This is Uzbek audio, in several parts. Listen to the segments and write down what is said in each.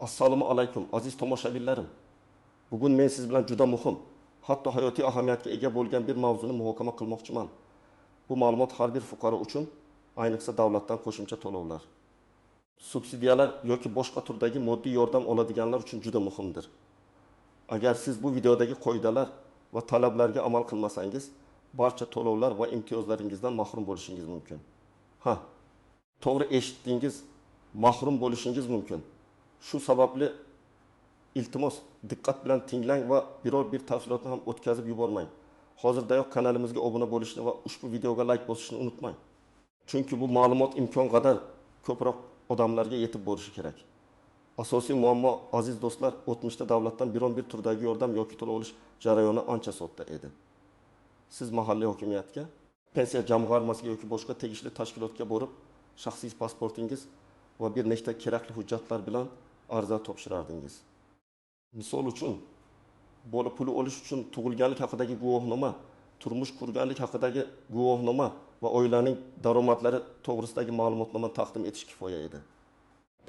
Assalomu alaykum aziz tomoshabinlarim. Bugun men siz bilan juda muhim, hatto hayotiy ahamiyatga ega bo'lgan bir mavzuni muhokama qilmoqchiman. Bu ma'lumot har bir fuqaro uchun, ayniqsa davlatdan qo'shimcha to'lovlar, subsidiyalar yoki boshqa turdagi moddiy yordam oladiganlar uchun juda muhimdir. Agar siz bu videodagi qoidalar va talablarga amal qilmasangiz, barcha to'lovlar va imtiyozlaringizdan mahrum bo'lishingiz mumkin. To'g'ri eshitdingiz, mahrum bo'lishingiz mumkin. Shu sababli iltimos diqqat bilan tinglang va biror bir tafsilotni ham o'tkazib yubormang. Hozirdayoq kanalimizga obuna bo'lishni va ushbu videoga like bosishni unutmang. Chunki bu ma'lumot imkon qadar ko'proq odamlarga yetib borishi kerak. Asosiy muammo aziz do'stlar, o'tmishda davlatdan biron bir turdagi yordam yoki to'lov olish jarayoni ancha sodda edi. Siz mahalliy hokimiyatga, pensiya jamg'armasiga yoki boshqa tegishli tashkilotga borib, shaxsiy pasportingiz va bir nechta kerakli hujjatlar bilan ariza topshirardingiz. Misol uchun, bola puli olish uchun tug'ilganlik haqidagi guvohnoma, turmush qurganlik haqidagi guvohnoma va oilaning daromadlari to'g'risidagi ma'lumotnomani taqdim etish kifoya edi.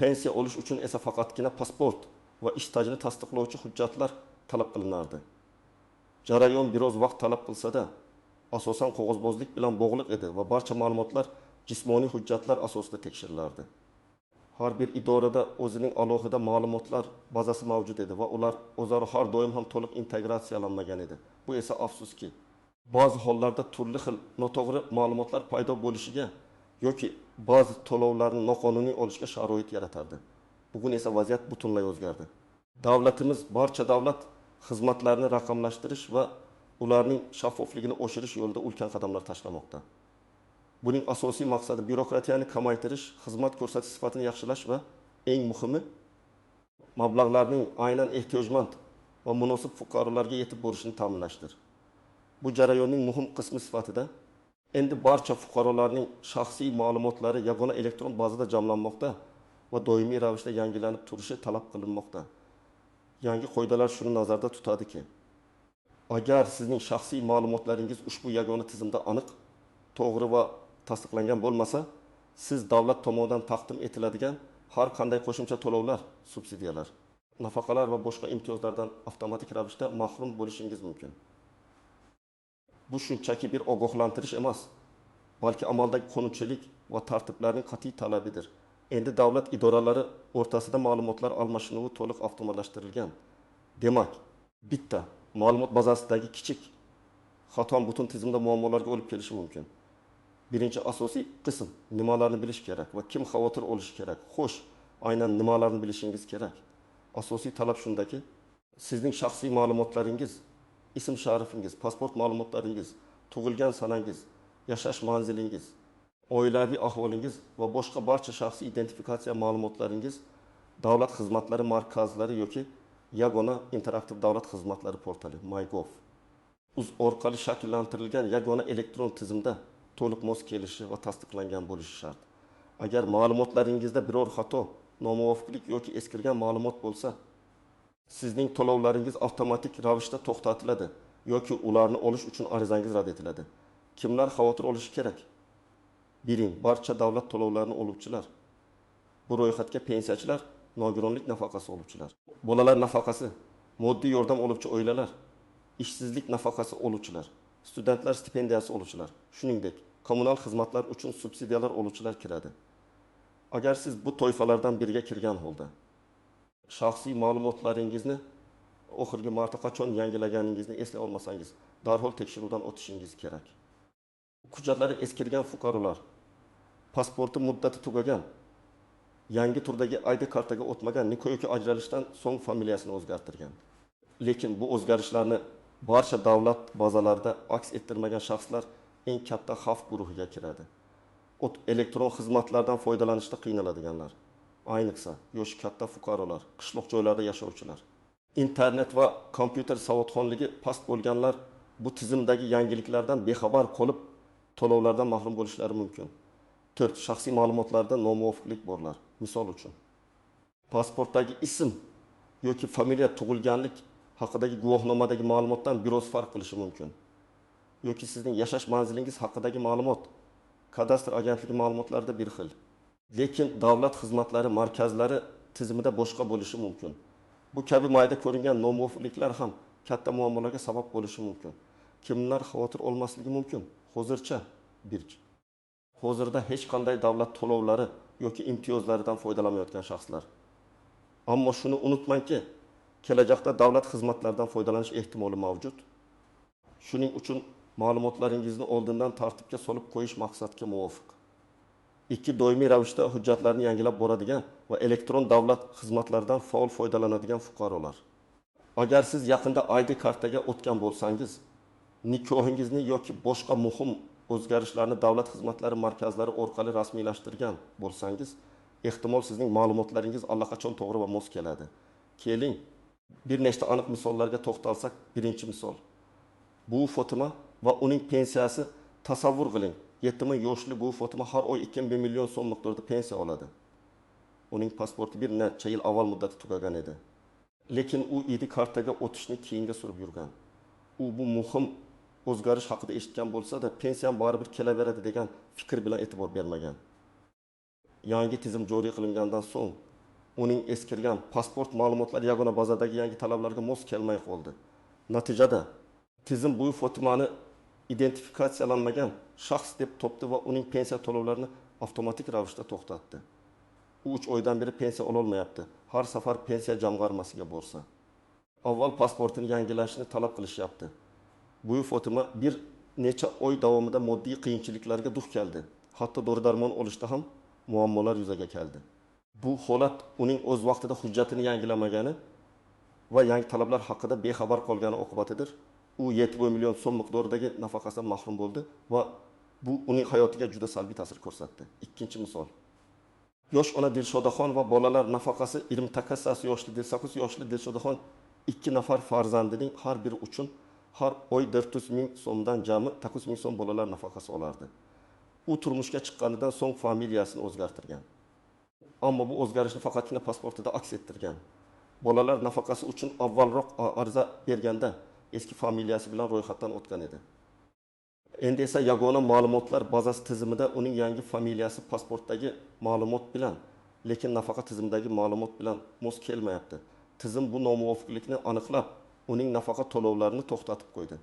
Pensiya olish uchun esa faqatgina pasport va ish stajini tasdiqlovchi hujjatlar talab qilinardi. Jarayon biroz vaqt talab qilsa-da, asosan qog'ozbozlik bilan bog'liq edi va barcha ma'lumotlar jismoniy hujjatlar asosida tekshirilardi. Har bir idorada o'zining alohida ma'lumotlar bazasi mavjud edi va ular o'zaro har doim ham to'liq integratsiyalanmagan edi. Bu esa afsuski, ba'zi hollarda turli xil noto'g'ri ma'lumotlar paydo bo'lishiga yoki ba'zi to'lovlarni noqonuniy olishga sharoit yaratardi. Bugun esa vaziyat butunlay o'zgardi. Davlatimiz barcha davlat xizmatlarini raqamlashtirish va ularning shaffofligini oshirish yo'lida ulkan qadamlar tashlamoqda. Buning asosiy maqsadi bürokratiyani kamaytirish, xizmat ko'rsatish sifatini yaxshilash va eng muhimi mablag'larning aynan ehtiyojmand va munosib fuqarolarga yetib borishini ta'minlashdir. Bu jarayonning muhim qismi sifatida endi barcha fuqarolarning shaxsiy ma'lumotlari yagona elektron bazada jamlanmoqda va doimiy ravishda yangilanib turishi talab qilinmoqda. Yangi qoidalar shuni nazarda tutadiki, agar sizning shaxsiy ma'lumotlaringiz ushbu yagona tizimda aniq, to'g'ri va tasdiqlangan bo'lmasa, siz davlat tomonidan taqdim etiladigan har qanday qo'shimcha to'lovlar, subsidiyalar, nafaqalar va boshqa imtiyozlardan avtomatik ravishda mahrum bo'lishingiz mumkin. Bu shunchaki bir ogohlantirish emas, balki amaldagi qonunchilik va tartiblarning qat'iy talabidir. Endi davlat idoralari o'rtasida ma'lumotlar almashinuvi to'liq avtomatlashtirilgan. Demak, bitta ma'lumot bazasidagi kichik xato butun tizimda muammolarga olib kelishi mumkin. Birinchi asosiy qism nimalarni bilish kerak va kim xavotir olishi kerak. Xo'sh, aynan nimalarni bilishingiz kerak? Asosiy talab shundaki, sizning shaxsiy ma'lumotlaringiz, ism-sharifingiz, pasport ma'lumotlaringiz, tug'ilgan sanangiz, yashash manzilingiz, oilaviy ahvolingiz va boshqa barcha shaxsiy identifikatsiya ma'lumotlaringiz davlat xizmatlari markazlari yoki yagona interaktiv davlat xizmatlari portali MyGov orqali shakllantirilgan yagona elektron tizimda to'liq mos kelishi va tasdiqlangan bo'lishi shart. Agar ma'lumotlaringizda biror xato, nomuvofiqlik yoki eskirgan ma'lumot bo'lsa, sizning to'lovlaringiz avtomatik ravishda to'xtatiladi yoki ularni olish uchun arizangiz rad etiladi. Kimlar xavotir olishi kerak? Biring, barcha davlat to'lovlarini oluvchilar. Bu ro'yxatga pensiyachilar, nogironlik nafaqasi oluvchilar, bolalar nafaqasi, moddiy yordam oluvchi oilalar, ishsizlik nafaqasi oluvchilar, studentlar stipendiyasi oluvchilar, shuningdek, kommunal xizmatlar uchun subsidiyalar oluvchilar kiradi. Agar siz bu toifalardan biriga kirgan holda, shaxsiy ma'lumotlaringizni oxirgi marta qachon yangilaganingizni eslay olmasangiz, darhol tekshiruvdan o'tishingiz kerak. Hujjatlari eskirgan fuqarolar, pasporti muddati tugagan, yangi turdagi ID kartaga o'tmagan, nikoh yoki ajralishdan so'ng familiyasini o'zgartirgan. Lekin bu o'zgarishlarni barcha davlat bazalarida aks ettirmagan shaxslar eng katta xavf guruhiga kiradi. Elektron xizmatlardan foydalanishda qiynaladiganlar, ayniqsa yoshi katta fuqarolar, qishloq joylarda yashovchilar, internet va kompyuter savodxonligi past bo'lganlar bu tizimdagi yangiliklardan bexabar qolib to'lovlardan mahrum bo'lishlari mumkin. 4. Shaxsiy ma'lumotlarda nomuvofiqlik borlar. Misol uchun, pasportdagi ism yoki familiya tug'ilganlik haqidagi guvohnomadagi ma'lumotdan biroz farq qilishi mumkin. Yoki sizning yashash manzilingiz haqidagi ma'lumot kadastr agentligi ma'lumotlarida bir xil. Lekin davlat xizmatlari markazlari tizimida boshqa bo'lishi mumkin. Bu kabi mayda ko'ringan nomuvofiqliklar ham katta muammolarga sabab bo'lishi mumkin. Kimlar xavotir olmasligi mumkin? Hozircha bir. Hozirda hech qanday davlat to'lovlari yoki imtiyozlaridan foydalanmayotgan shaxslar. Ammo shuni unutmangki, kelajakda davlat xizmatlaridan foydalanish ehtimoli mavjud. Shuning uchun ma'lumotlaringizni oldindan tartibga solib qo'yish maqsadga muvofiq. Ikki doimiy ravishda hujjatlarni yangilab boradigan va elektron davlat xizmatlaridan faol foydalanadigan fuqarolar. Agar siz yaqinda ID kartaga o'tgan bo'lsangiz, nikohingizni yoki boshqa muhim o'zgarishlarni davlat xizmatlari markazlari orqali rasmiylashtirgan bo'lsangiz, ehtimol sizning ma'lumotlaringiz allaqachon to'g'ri va mos keladi. Keling, bir nechta aniq misollarga to'xtalsak, birinchi misol. Bu Fotima va uning pensiyasi. Tasavvur qiling, 7 ming yoshli bu Fotima har oy 2 million so'm miqdorida pensiya oladi. Uning pasporti bir necha yil avval muddati tugagan edi. Lekin u ID kartaga o'tishni keyinga surib yurgan. U bu muhim o'zgarish haqida eshitgan bo'lsa-da, pensiyam baribir kelaveradi degan fikr bilan e'tibor bermagan. Yangi tizim joriy qilingandan so'ng uning eskirgan pasport ma'lumotlari yagona bazadagi yangi talablarga mos kelmay qoldi. Natijada tizim bu Fotimani identifikatsiyalanmagan shaxs deb topdi va uning pensiya to'lovlarini avtomatik ravishda to'xtatdi. U 3 oydan beri pensiya ololmayapti. Har safar pensiya jamg'armasiga borsa. Avval pasportini yangilashni talab qilishyapti. Bu Fotima bir necha oy davomida moddiy qiyinchiliklarga duch keldi. Hatto dori-darmon olishda ham muammolar yuzaga keldi. Bu holat uning o'z vaqtida hujjatini yangilamagani va yangi talablar haqida bexabar qolgani oqibatidir. U 7 million so'm miqdoridagi nafaqasidan mahrum bo'ldi va bu uning hayotiga juda salbiy ta'sir ko'rsatdi. Ikkinchi misol. Yosh ona Dilshodaxon va bolalar nafaqasi 28 yoshli Dilsakuz yoshli Dilshodaxon 2 nafar farzandining har biri uchun har oy 400 ming so'mdan jami 900 ming so'm bolalar nafaqasi olardi. U turmushga chiqqanidan so'ng familiyasini o'zgartirgan. Ammo bu o'zgarishni faqatgina pasportida aks ettirgan. Bolalar nafaqasi uchun avvalroq ariza berganda eski familiyasi bilan ro'yxatdan o'tgan edi. Endi esa yagona ma'lumotlar bazasi tizimida uning yangi familiyasi pasportdagi ma'lumot bilan, lekin nafaqa tizimidagi ma'lumot bilan mos kelmayapti. Tizim bu nomuvofiqlikni aniqlab, uning nafaqa to'lovlarini to'xtatib qo'ydi.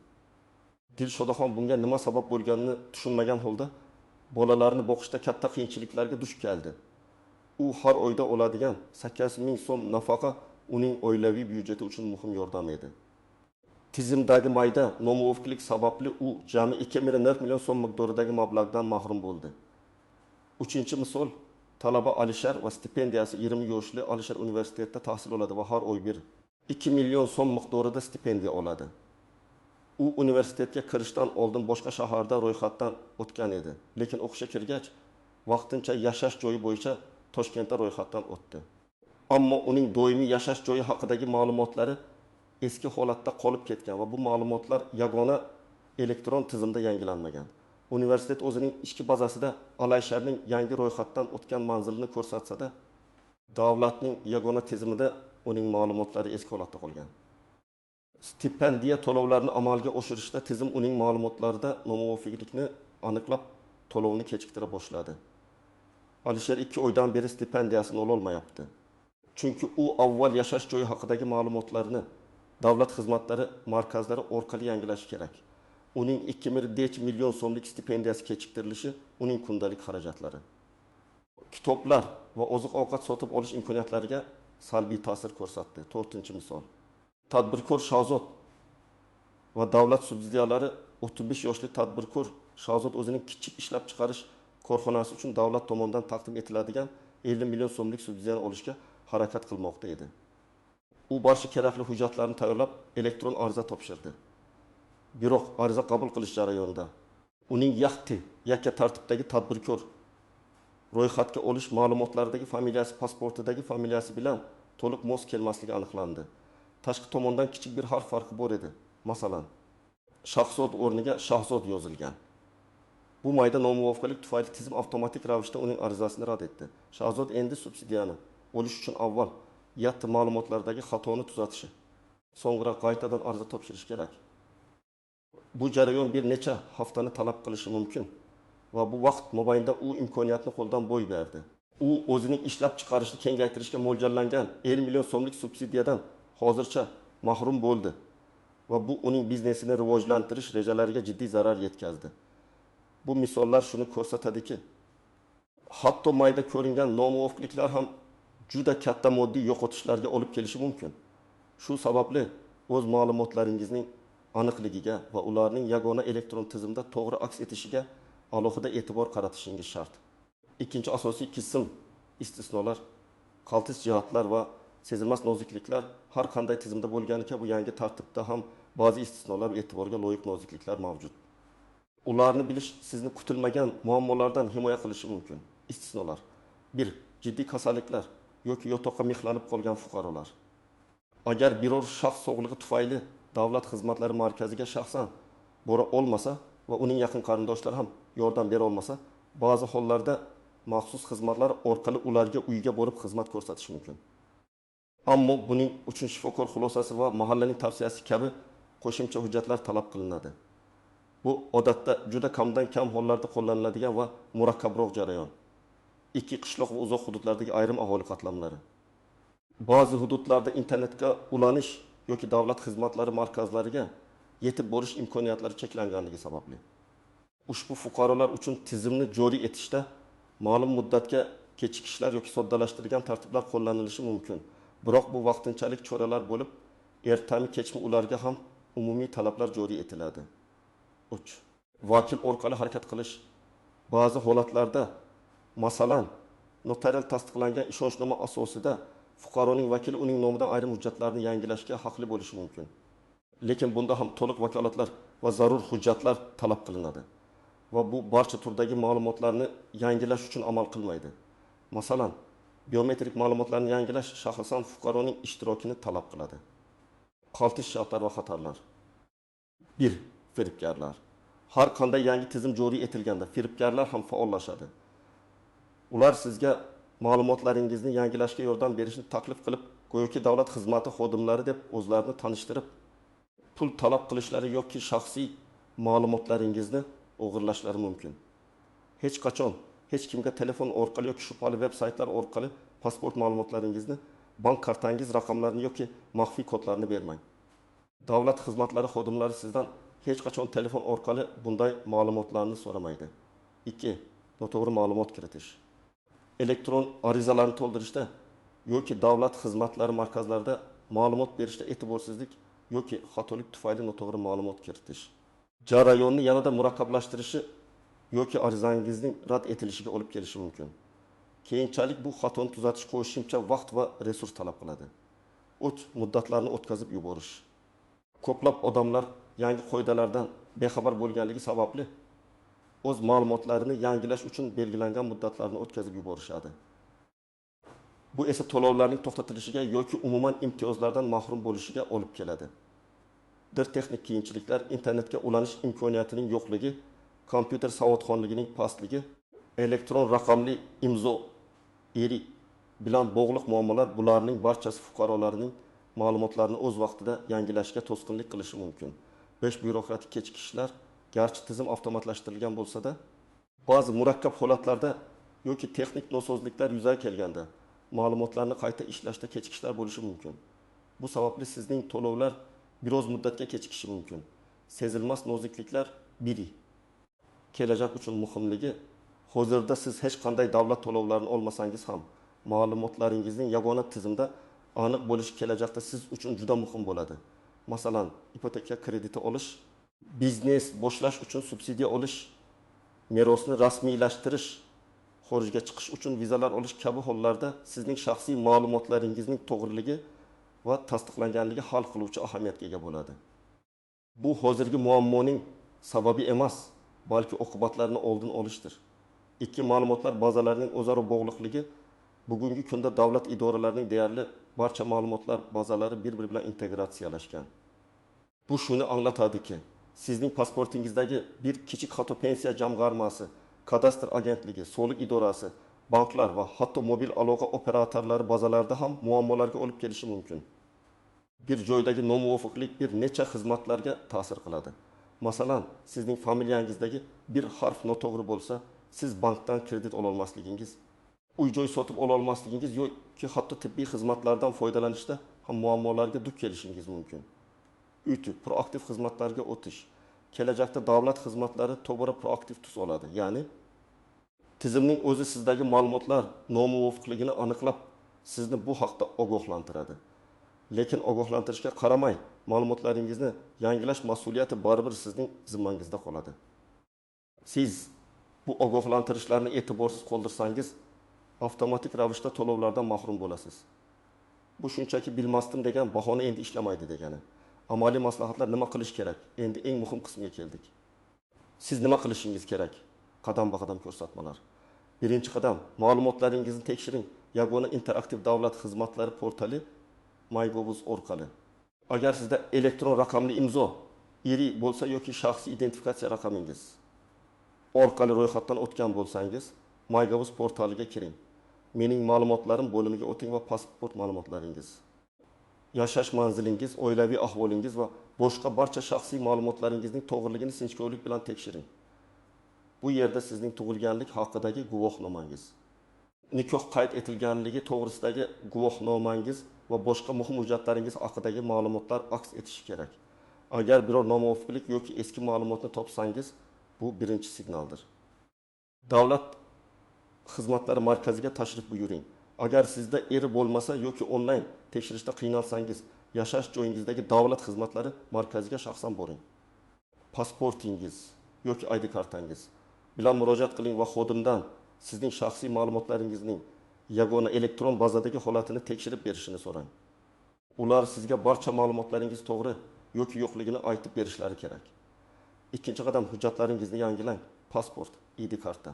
Dilshodaxon bunga nima sabab bo'lganini tushunmagan holda bolalarni boqishda katta qiyinchiliklarga duch keldi. U har oyda oladigan 8 ming so'm nafaqa uning oilaviy byudjeti uchun muhim yordam edi. Tizimdagi mayda nomuvofiqlik sababli u jami 2,4 million so'm miqdoridagi mablag'dan mahrum bo'ldi. Uchinchi misol, talaba Alisher va stipendiyasi 20 yoshli Alisher universitetida tahsil oladi va har oy bir 2 million so'm miqdorida stipendiya oladi. U universitetga kirishdan oldin boshqa shaharda ro'yxatdan o'tgan edi, lekin o'qishga kirgach vaqtincha yashash joyi bo'yicha Toshkentda ro'yxatdan o'tdi. Ammo uning doimiy yashash joyi haqidagi ma'lumotlari eski holatda qolib ketgan va bu ma'lumotlar yagona elektron tizimda yangilanmagan. Universitet o'zining ichki bazasida Alisherning yangi ro'yxatdan o'tgan manzilini ko'rsatsa-da, davlatning yagona tizimida uning ma'lumotlari eski holatda qolgan. Stipendiya to'lovlarini amalga oshirishda tizim uning ma'lumotlarida nomuvofiqlikni aniqlab to'lovni kechiktira boshladi. Alisher 2 oydan beri stipendiyasini ololmayapti. Chunki u avval yashash joyi haqidagi ma'lumotlarni davlat xizmatlari markazlari orqali yangilashi kerak. Uning 2,5 million so'mlik stipendiyasi kechiktirilishi uning kundalik xarajatlari. Kitoblar va oziq-ovqat sotib olish imkoniyatlariga salbiy ta'sir ko'rsatdi. 4-misol. Tadbirkor Shahzod va davlat subsidiyalari 35 yoshli tadbirkor Shahzod o'zining kichik ishlab chiqarish korxonasi uchun davlat tomonidan taqdim etiladigan 50 million so'mlik subsidiyani olishga harakat qilmoqda edi. U barcha kerakli hujjatlarni tayyorlab, elektron ariza topshirdi. Biroq ariza qabul qilish jarayonida uning yakka tartibdagi tadbirkor ro'yxatga olish ma'lumotlaridagi familiyasi pasportidagi familiyasi bilan to'liq mos kelmasligi aniqlandi. Tashqi tomondan kichik bir harf farqi bor edi. Masalan, Shahzod o'rniga Shahzod yozilgan. Bu mayda nomuvofiqlik tufayli tizim avtomatik ravishda uning arizasini rad etdi. Shahzod endi subsidiyani olish uchun avval yatta ma'lumotlardagi xatoni tuzatishi, so'ngra qaytadan ariza topshirish kerak. Bu jarayon bir necha haftani talab qilishi mumkin va bu vaqt mobaynida u imkoniyatni qo'ldan boy berdi. u o'zining ishlab chiqarishni kengaytirishga mo'ljallangan 50 million so'mlik subsidiyadan hozircha mahrum bo'ldi va bu uning biznesini rivojlantirish rejalariga jiddiy zarar yetkazdi. Bu misollar shuni ko'rsatadiki, hatto mayda ko'ringan nomuvofiqliklar ham juda katta moddiy yo'qotishlarga olib kelishi mumkin. Shu sababli o'z ma'lumotlaringizning aniqligiga va ularning yagona elektron tizimda to'g'ri aks etishiga alohida e'tibor qaratishingiz shart. Ikkinchi asosiy qism istisnolar, qaltis jihatlar va sezilmas nozikliklar har qanday tizimda bo'lganicha bu yangi tartibda ham ba'zi istisnolar va e'tiborga loyiq nozikliklar mavjud. Ularni bilish sizni kutilmagan muammolardan himoya qilishi mumkin. Istisnolar: 1. Jiddiy kasalliklar yoki yotoqqa mixlanib qolgan fuqarolar. Agar biror shaxs sog'lig'i tufayli davlat xizmatlari markaziga shaxsan bora olmasa va uning yaqin qarindoshlari ham yordam bera olmasa, ba'zi hollarda maxsus xizmatlar orqali ularga uyga borib xizmat ko'rsatish mumkin. Ammo buning uchun shifokor xulosasi va mahallaning tavsiyasi kabi qo'shimcha hujjatlar talab qilinadi. Bu odatda juda kamdan kam hollarda qo'llaniladigan va murakkabroq jarayon. Ikki qishloq va uzoq hududlardagi ayrim aholi qatlamlari. Ba'zi hududlarda internetga ulanish yoki davlat xizmatlari markazlariga yetib borish imkoniyatlari cheklanganligi sababli ushbu fuqarolar uchun tizimni joriy etishda ma'lum muddatga kechikishlar yoki soddalashtirilgan tartiblar qo'llanilishi mumkin. Biroq bu vaqtinchalik choralar bo'lib, ertami kechmi ularga ham umumiy talablar joriy etiladi. 3. Vakil orqali harakat qilish. Ba'zi holatlarda, masalan, notarial tasdiqlangan ishonchnoma asosida fuqaroning vakili uning nomidan ayrim hujjatlarni yangilashga haqli bo'lishi mumkin. Lekin bunda ham to'liq vakolatlar va zarur hujjatlar talab qilinadi va bu barcha turdagi ma'lumotlarni yangilash uchun amal qilmaydi. Masalan, biometrik ma'lumotlarni yangilash shaxsan fuqaroning ishtirokini talab qiladi. Qaltis shartlar va xatarlar. 1. Firibgarlar. Har qanday yangi tizim joriy etilganda firibgarlar ham faollashadi. Ular sizga ma'lumotlaringizni yangilashga yordam berishni taklif qilib, go'yoki davlat xizmati xodimlari deb o'zlarini tanishtirib, pul talab qilishlari yoki shaxsiy ma'lumotlaringizni o'g'irlashlari mumkin. Hech qachon hech kimga telefon orqali yoki shubhali veb saytlar orqali pasport ma'lumotlaringizni, bank kartangiz raqamlarini yoki maxfiy kodlarni bermang. Davlat xizmatlari xodimlari sizdan hech qachon telefon orqali bunday ma'lumotlarni so'ramaydi. 2. Noto'g'ri ma'lumot kiritish. Elektron arizalarni to'ldirishda yoki davlat xizmatlari markazlarida ma'lumot berishda e'tiborsizlik yoki xatolik tufayli noto'g'ri ma'lumot kiritish jarayonni yanada murakkablashtirishi yoki arizangizning rad etilishiga olib kelishi mumkin. Keyinchalik bu xatoni tuzatish qo'shimcha vaqt va resurs talab qiladi. 3. Muddatlarni o'tkazib yuborish. Ko'plab odamlar yangi qoidalardan bexabar bo'lganligi sababli o'z ma'lumotlarini yangilash uchun belgilangan muddatlarni o'tkazib yuborishadi. Bu esa to'lovlarning to'xtatilishiga yoki umuman imtiyozlardan mahrum bo'lishiga olib keladi. Texnik qiyinchiliklar, internetga ulanish imkoniyatining yo'qligi, kompyuter savodxonligining pastligi, elektron raqamli imzo eri bilan bog'liq muammolar, bularning barchasi fuqarolarning ma'lumotlarini o'z vaqtida yangilashga to'sqinlik qilishi mumkin. 5. Byurokratik kechikishlar. Garchi tizim avtomatlashtirilgan bo'lsa-da, ba'zi murakkab holatlarda yoki texnik nosozliklar yuzaga kelganda ma'lumotlarni qayta ishlashda kechikishlar bo'lishi mumkin. Bu sababli sizning to'lovlar biroz muddatga kechikishi mumkin. Sezilmas nozikliklar. 1. Kelajak uchun muhimligi. Hozirda siz hech qanday davlat to'lovlarini olmasangiz ham ma'lumotlaringizning yagona tizimda aniq bo'lishi kelajakda siz uchun juda muhim bo'ladi. Masalan, ipoteka krediti olish, biznes boshlash uchun subsidiya olish, merosni rasmiylashtirish, xorijga chiqish uchun vizalar olish kabi hollarda sizning shaxsiy ma'lumotlaringizning to'g'riligi va tasdiqlanganligi hal qiluvchi ahamiyatga ega bo'ladi. Bu hozirgi muammoning sababi emas, balki oqibatlarini oldin olishdir. 2. Ma'lumotlar bazalarining o'zaro bog'liqligi. Bugungi kunda davlat idoralarining deyarli barcha ma'lumotlar bazalari bir-biri bilan integratsiyalashgan. Bu shuni anglatadiki, sizning pasportingizdagi bir kichik xato pensiya jamg'armasi, kadastr agentligi, soliq idorasi, banklar va hatto mobil aloqa operatorlari bazalarida ham muammolarga olib kelishi mumkin. Bir joydagi nomuvofiqlik bir necha xizmatlarga ta'sir qiladi. Masalan, sizning familiyangizdagi bir harf noto'g'ri bo'lsa, siz bankdan kredit ola olmasligingiz uy-joy sotib ola olmasligingiz yoki hatto tibbiy xizmatlardan foydalanishda ham muammolarga duch kelishingiz mumkin. Ütü, proaktiv xizmatlarga o'tish. Kelajakda davlat xizmatlari tobora proaktiv tus oladi. Ya'ni tizimning o'zi sizdagi ma'lumotlar nomuvofiqligini aniqlab, sizni bu haqda ogohlantiradi. Lekin ogohlantirishga qaramay, ma'lumotlaringizni yangilash mas'uliyati baribir sizning zimmangizda qoladi. Siz bu ogohlantirishlarni e'tiborsiz qoldirsangiz, avtomatik ravishda to'lovlardan mahrum bo'lasiz. Bu shunchaki bilmasdim degan bahona endi ishlamaydi degani. Amaliy maslahatlar nima qilish kerak? Endi eng muhim qismga keldik. Siz nima qilishingiz kerak? Qadam-qadam ko'rsatmalar. Birinchi qadam, ma'lumotlaringizni tekshiring. Yagona interaktiv davlat xizmatlari portali MyGov.uz orqali. Agar sizda elektron raqamli imzo iri bo'lsa yoki shaxsiy identifikatsiya raqamingiz orqali ro'yxatdan o'tgan bo'lsangiz, MyGov.uz portaliga kiring. Mening ma'lumotlarim bo'limiga o'ting va pasport ma'lumotlaringiz, yashash manzilingiz, oilaviy ahvolingiz va boshqa barcha shaxsiy ma'lumotlaringizning to'g'riligini sinchkovlik bilan tekshiring. Bu yerda sizning tug'ilganlik haqidagi guvohnomangiz, nikoh qayd etilganligi to'g'risidagi guvohnomangiz va boshqa muhim hujjatlaringiz haqidagi ma'lumotlar aks etishi kerak. Agar biror nomuvofiqlik yoki eski ma'lumotni topsangiz, bu birinchi signaldir. Davlat xizmatlari markaziga tashrif buyuring. Agar sizda eri bo'lmasa yoki onlayn tekshirishda qiynalsangiz, yashash joyingizdagi davlat xizmatlari markaziga shaxsan boring. Pasportingiz yoki ID kartangiz bilan murojaat qiling va xodimdan sizning shaxsiy ma'lumotlaringizning yagona elektron bazadagi holatini tekshirib berishini so'rang. Ular sizga barcha ma'lumotlaringiz to'g'ri yoki yo'qligini aytib berishlari kerak. Ikkinchi qadam, hujjatlaringizni yangilang. Pasport, ID karta.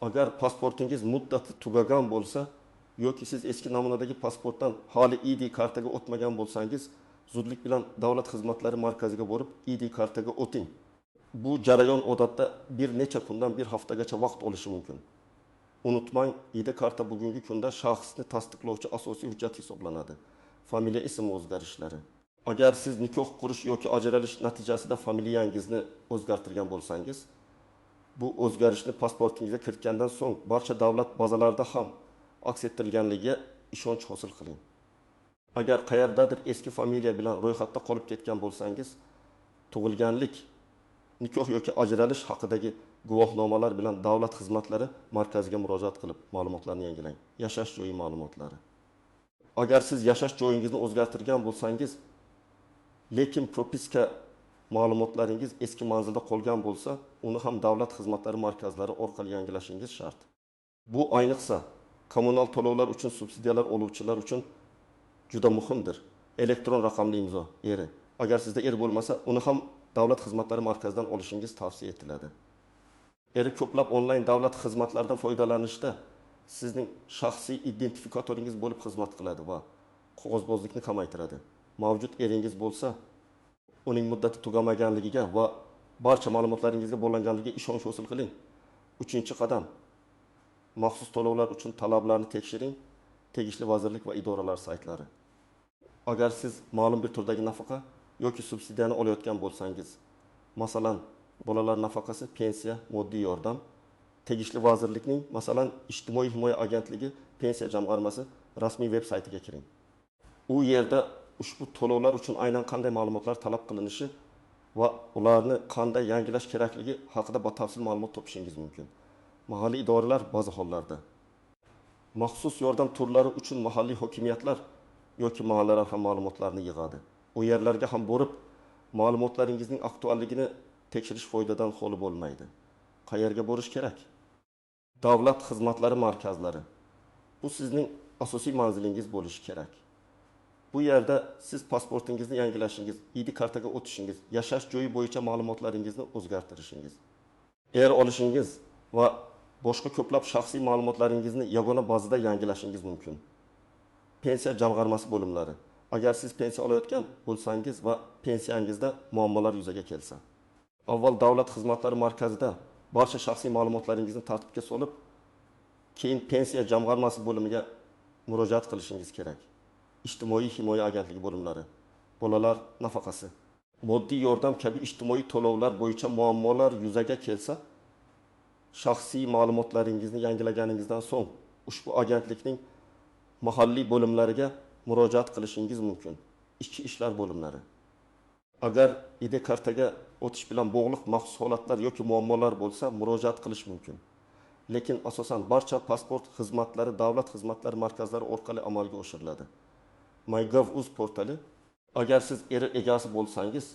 Agar pasportingiz muddati tugagan bo'lsa yoki siz eski namunadagi pasportdan hali ID kartaga o'tmagan bo'lsangiz, zudlik bilan davlat xizmatlari markaziga borib ID kartaga o'ting. Bu jarayon odatda bir necha kundan bir haftagacha vaqt olishi mumkin. Unutmang, ID karta bugungi kunda shaxsni tasdiqlovchi asosiy hujjat hisoblanadi. Familiya ism o'zgarishlari. Agar siz nikoh qurish yoki ajralish natijasida familiyangizni o'zgartirgan bo'lsangiz, bu o'zgarishni pasportingizga kiritgandan so'ng barcha davlat bazalarida ham aks ettirilganligiga ishonch hosil qiling. Agar qayerdadir eski familiya bilan ro'yxatda qolib ketgan bo'lsangiz, tug'ilganlik, nikoh yoki ajralish haqidagi guvohnomalar bilan davlat xizmatlari markaziga murojaat qilib ma'lumotlarni yangilang. Yashash joyi ma'lumotlari. Agar siz yashash joyingizni o'zgartirgan bo'lsangiz, lekin propiska ma'lumotlaringiz eski manzilda qolgan bo'lsa, uni ham davlat xizmatlari markazlari orqali yangilashingiz shart. Bu ayniqsa kommunal to'lovlar uchun subsidiyalar oluvchilar uchun juda muhimdir. Elektron raqamli imzo eri. Agar sizda er bo'lmasa, uni ham davlat xizmatlari markazidan olishingiz tavsiya etiladi. Eri ko'plab onlayn davlat xizmatlaridan foydalanishda sizning shaxsiy identifikatoringiz bo'lib xizmat qiladi va qog'ozbozlikni kamaytiradi. Mavjud eringiz bo'lsa, uning muddati tugamaganligiga va barcha ma'lumotlaringizga bog'langanligiga ishonch hosil qiling. Uchinchi qadam, maxsus to'lovlar uchun talablarni tekshiring. Tegishli vazirlik va idoralar saytlari. Agar siz ma'lum bir turdagi nafaqa yoki subsidiyani olayotgan bo'lsangiz, masalan, bolalar nafaqasi, pensiya, moddiy yordam, tegishli vazirlikning, masalan, ijtimoiy himoya agentligi pensiya jamg'armasi rasmiy veb saytiga kiring. U yerda ushbu to'lovlar uchun aynan qanday ma'lumotlar talab qilinishi va ularni qanday yangilash kerakligi haqida batafsil ma'lumot topishingiz mumkin. Mahalliy idoralar ba'zi hollarda maxsus yordam turlari uchun mahalliy hokimiyatlar yoki mahallalar ham ma'lumotlarni yig'adi. U yerlarga ham borib, ma'lumotlaringizning aktualligini tekshirish foydadan xoli bo'lmaydi. Qayerga borish kerak? Davlat xizmatlari markazlari. Bu sizning asosiy manzilingiz bo'lishi kerak. Bu yerda siz pasportingizni yangilashingiz, ID kartaga o'tishingiz, yashash joyi bo'yicha ma'lumotlaringizni o'zgartirishingiz, er olishingiz va boshqa ko'plab shaxsiy ma'lumotlaringizni yagona bazada yangilashingiz mumkin. Pensiya jamg'armasi bo'limlari. Agar siz pensiya olayotgan bo'lsangiz va pensiyangizda muammolar yuzaga kelsa, avval davlat xizmatlari markazida barcha shaxsiy ma'lumotlaringizni tartibga solib, keyin pensiya jamg'armasi bo'limiga murojaat qilishingiz kerak. Ijtimoiy himoya agentligi bo'limlari, bolalar nafaqasi, moddiy yordam kabi ijtimoiy to'lovlar bo'yicha muammolar yuzaga kelsa, shaxsiy ma'lumotlaringizni yangilaganingizdan so'ng ushbu agentlikning mahalliy bo'limlariga murojaat qilishingiz mumkin. Ichki ishlar bo'limlari. Agar ID kartaga o'tish bilan bog'liq maxsus holatlar yoki muammolar bo'lsa, murojaat qilish mumkin. Lekin asosan barcha pasport xizmatlari davlat xizmatlari markazlari orqali amalga oshiriladi. MyGov.uz portali, agar siz egasi bo'lsangiz,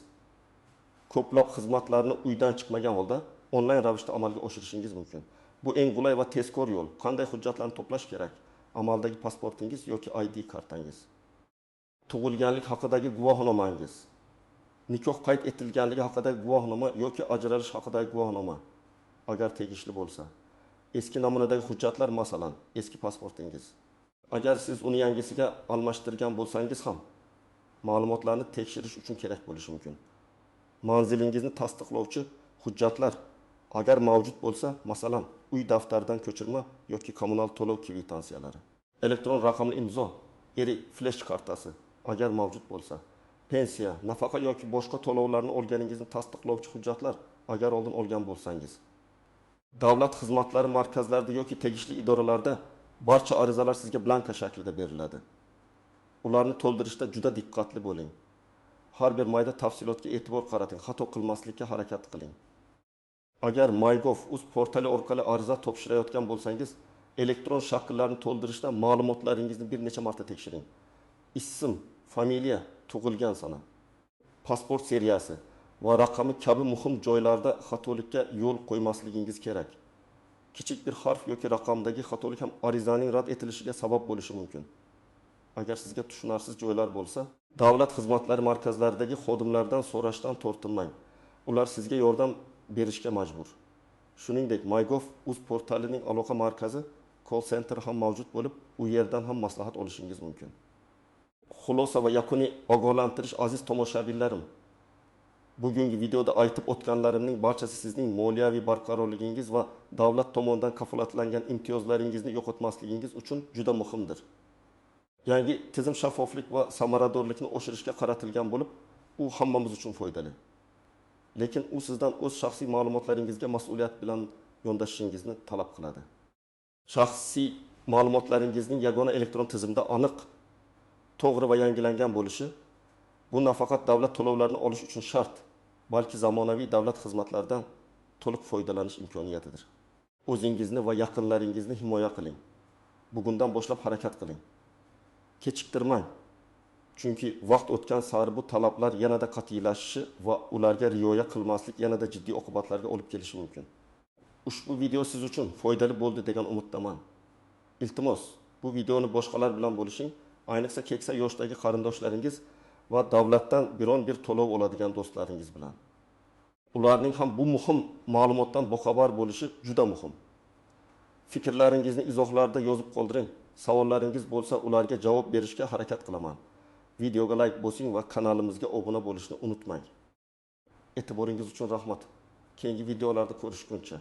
ko'plab xizmatlarni uydan chiqmagan holda onlayn ravishda amalga oshirishingiz mumkin. Bu eng qulay va tezkor yo'l. Qanday hujjatlarni to'plash kerak? Amaldagi pasportingiz yoki ID kartangiz. Tug'ilganlik haqidagi guvohnomangiz. Nikoh qayd etilganligi haqidagi guvohnoma yoki ajralish haqidagi guvohnoma, agar tegishli bo'lsa. Eski namunadagi hujjatlar, masalan, eski pasportingiz. Agar siz uni yangisiga almashtirgan bo'lsangiz ham, ma'lumotlarni tekshirish uchun kerak bo'lishi mumkin. Manzilingizni tasdiqlovchi hujjatlar agar mavjud bo'lsa, masalan, uy daftaridan ko'chirma yoki kommunal to'lov kvitantsiyalari. Elektron raqamli imzo, flash kartasi agar mavjud bo'lsa, pensiya, nafaqa yoki boshqa to'lovlarni olganingizni tasdiqlovchi hujjatlar agar oldin olgan bo'lsangiz. Davlat xizmatlari markazlarida yoki tegishli idoralarda barcha arizalar sizga blanka shaklida beriladi. Ularni to'ldirishda juda diqqatli bo'ling. Har bir mayda tafsilotga e'tibor qarating, xato qilmaslikka harakat qiling. Agar MyGov.uz portali orqali ariza topshirayotgan bo'lsangiz, elektron shakllarni to'ldirishda ma'lumotlaringizni bir necha marta tekshiring. Ism, familiya, tug'ilgan sana, pasport seriyasi va raqami kabi muhim joylarda xatolikka yo'l qo'ymasligingiz kerak. Kichik bir harf yoki raqamdagi xatolik ham arizaning rad etilishiga sabab bo'lishi mumkin. Agar sizga tushunarsiz joylar bo'lsa, davlat xizmatlari markazlaridagi xodimlardan so'rashdan tortinmang. Ular sizga yordam berishga majbur. Shuningdek, MyGov.uz portalining aloqa markazi, call center ham mavjud bo'lib, u yerdan ham maslahat olishingiz mumkin. Xulosa va yakuniy ogohlantirish aziz tomoshabinlarim. Bugungi videoda aytib o'tganlarimning barchasi sizning moliyaviy barqarorligingiz va davlat tomonidan kafolatlangan imtiyozlaringizni yo'qotmasligingiz uchun juda muhimdir. Yangi tizim shaffoflik va samaradorlikni oshirishga qaratilgan bo'lib, u hammamiz uchun foydali. Lekin u sizdan o'z shaxsiy ma'lumotlaringizga mas'uliyat bilan yondashishingizni talab qiladi. Shaxsiy ma'lumotlaringizning yagona elektron tizimda aniq, to'g'ri va yangilangan bo'lishi bu nafaqat davlat to'lovlarini olish uchun shart, balki zamonaviy davlat xizmatlaridan to'liq foydalanish imkoniyatidir. O'zingizni va yaqinlaringizni himoya qiling. Bugundan boshlab harakat qiling. Kechiktirmang. Chunki vaqt o'tgan sari bu talablar yanada qat'iylashishi va ularga rioya qilmaslik yanada jiddiy oqibatlarga olib kelishi mumkin. Ushbu video siz uchun foydali bo'ldi degan umiddaman. Iltimos, bu videoni boshqalar bilan bo'lishing, ayniqsa keksa yoshdagi qarindoshlaringiz va davlatdan biron bir to'lov oladigan do'stlaringiz bilan. Ularning ham bu muhim ma'lumotdan boxabar bo'lishi juda muhim. Fikrlaringizni izohlarda yozib qoldiring. Savollaringiz bo'lsa, ularga javob berishga harakat qilaman. Videoga like bosing va kanalimizga obuna bo'lishni unutmang. E'tiboringiz uchun rahmat. Keyingi videolarda ko'rishguncha